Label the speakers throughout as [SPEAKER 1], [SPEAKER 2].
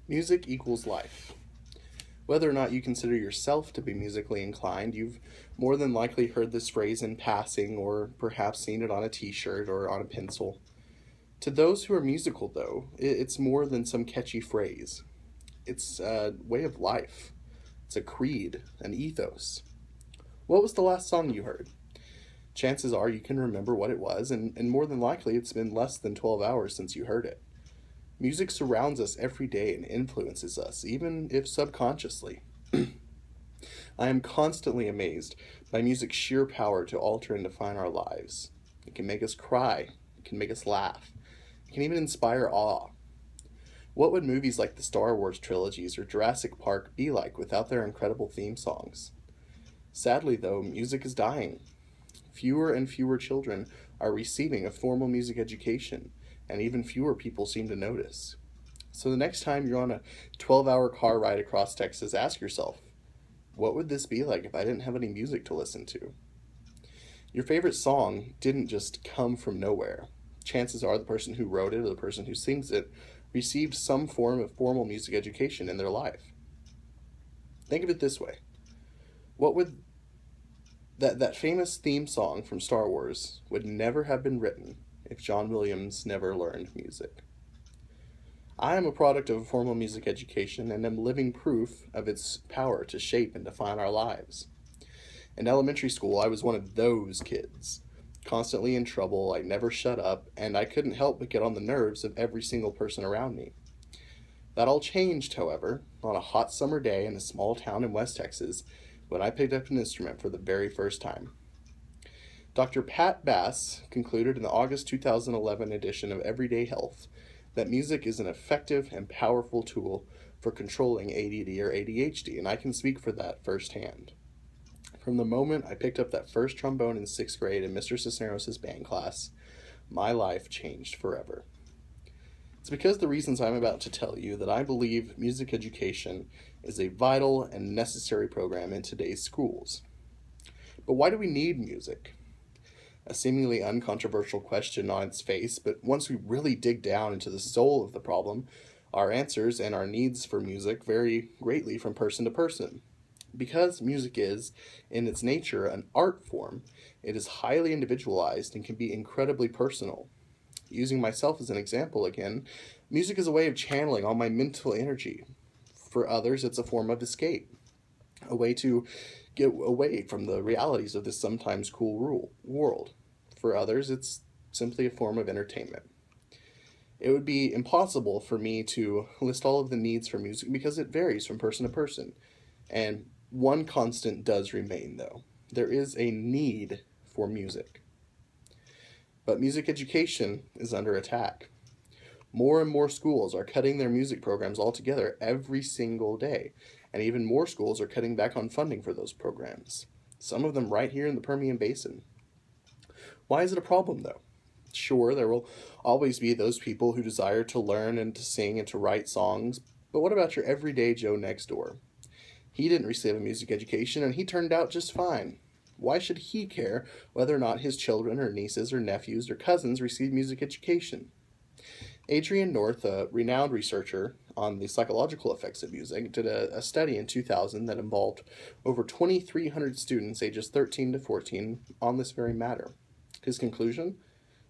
[SPEAKER 1] Music equals life. Whether or not you consider yourself to be musically inclined, you've more than likely heard this phrase in passing or perhaps seen it on a t shirt or on a pencil. To those who are musical, though, it's more than some catchy phrase. It's a way of life, it's a creed, an ethos. What was the last song you heard? Chances are you can remember what it was, and more than likely it's been less than 12 hours since you heard it. Music surrounds us every day and influences us, even if subconsciously. I am constantly amazed by music's sheer power to alter and define our lives. It can make us cry, it can make us laugh, it can even inspire awe. What would movies like the Star Wars trilogies or Jurassic Park be like without their incredible theme songs? Sadly, though, music is dying. Fewer and fewer children are receiving a formal music education, and even fewer people seem to notice. So the next time you're on a 12-hour car ride across Texas, ask yourself, what would this be like if I didn't have any music to listen to? Your favorite song didn't just come from nowhere. Chances are the person who wrote it or the person who sings it received some form of formal music education in their life. Think of it this way. What would that famous theme song from Star Wars would never have been written if John Williams never learned music. I am a product of a formal music education and am living proof of its power to shape and define our lives. In elementary school, I was one of those kids. Constantly in trouble, I never shut up, and I couldn't help but get on the nerves of every single person around me. That all changed, however, on a hot summer day in a small town in West Texas when I picked up an instrument for the very first time. Dr. Pat Bass concluded in the August 2011 edition of Everyday Health that music is an effective and powerful tool for controlling ADD or ADHD, and I can speak for that firsthand. From the moment I picked up that first trombone in 6th grade in Mr. Cisneros' band class, my life changed forever. It's because of the reasons I'm about to tell you that I believe music education is a vital and necessary program in today's schools. But why do we need music? A seemingly uncontroversial question on its face, but once we really dig down into the soul of the problem, our answers and our needs for music vary greatly from person to person. Because music is, in its nature, an art form, it is highly individualized and can be incredibly personal. Using myself as an example again, music is a way of channeling all my mental energy. For others, it's a form of escape, a way to get away from the realities of this sometimes cruel world. For others, it's simply a form of entertainment. It would be impossible for me to list all of the needs for music because it varies from person to person. And one constant does remain, though. There is a need for music. But music education is under attack. More and more schools are cutting their music programs altogether every single day, and even more schools are cutting back on funding for those programs, some of them right here in the Permian Basin. Why is it a problem, though? Sure, there will always be those people who desire to learn and to sing and to write songs, but what about your everyday Joe next door? He didn't receive a music education, and he turned out just fine. Why should he care whether or not his children or nieces or nephews or cousins receive music education? Adrienne North, a renowned researcher on the psychological effects of music, did a study in 2000 that involved over 2,300 students ages 13 to 14 on this very matter. His conclusion?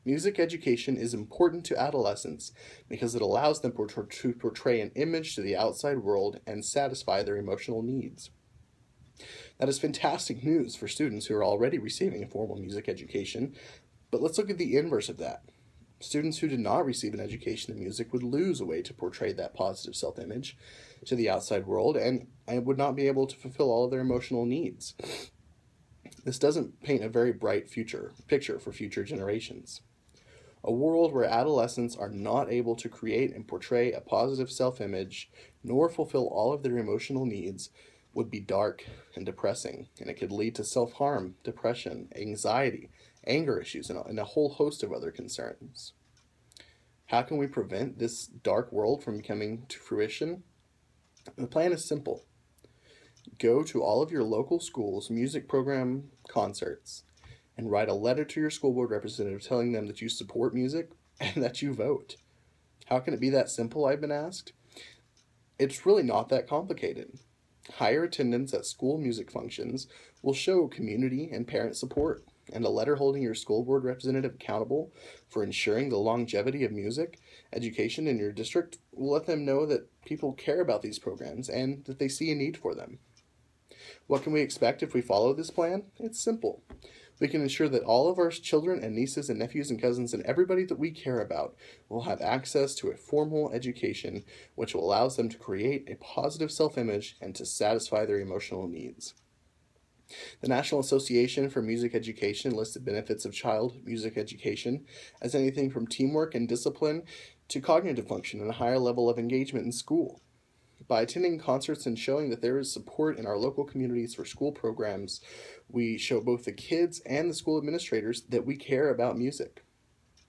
[SPEAKER 1] Music education is important to adolescents because it allows them to portray an image to the outside world and satisfy their emotional needs. That is fantastic news for students who are already receiving a formal music education, but let's look at the inverse of that. Students who did not receive an education in music would lose a way to portray that positive self-image to the outside world and would not be able to fulfill all of their emotional needs. This doesn't paint a very bright picture for future generations. A world where adolescents are not able to create and portray a positive self-image nor fulfill all of their emotional needs would be dark and depressing, and it could lead to self-harm, depression, anxiety, anger issues, and a whole host of other concerns. How can we prevent this dark world from coming to fruition? The plan is simple. Go to all of your local schools' music program concerts and write a letter to your school board representative telling them that you support music and that you vote. How can it be that simple, I've been asked? It's really not that complicated. Higher attendance at school music functions will show community and parent support, and a letter holding your school board representative accountable for ensuring the longevity of music education in your district will let them know that people care about these programs and that they see a need for them. What can we expect if we follow this plan? It's simple. We can ensure that all of our children and nieces and nephews and cousins and everybody that we care about will have access to a formal education which will allow them to create a positive self-image and to satisfy their emotional needs. The National Association for Music Education listed benefits of child music education as anything from teamwork and discipline to cognitive function and a higher level of engagement in school. By attending concerts and showing that there is support in our local communities for school programs, we show both the kids and the school administrators that we care about music.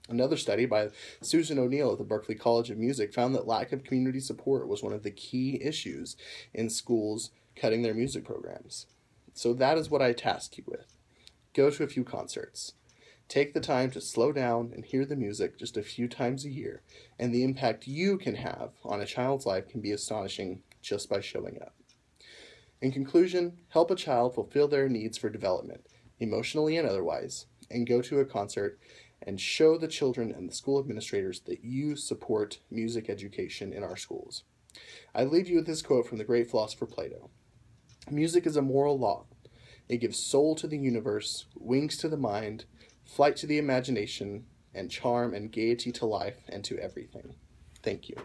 [SPEAKER 1] Another study by Susan O'Neill at the Berklee College of Music found that lack of community support was one of the key issues in schools cutting their music programs. So that is what I task you with. Go to a few concerts. Take the time to slow down and hear the music just a few times a year, and the impact you can have on a child's life can be astonishing just by showing up. In conclusion, help a child fulfill their needs for development, emotionally and otherwise, and go to a concert and show the children and the school administrators that you support music education in our schools. I leave you with this quote from the great philosopher Plato. Music is a moral law. It gives soul to the universe, wings to the mind, flight to the imagination, and charm and gaiety to life and to everything. Thank you.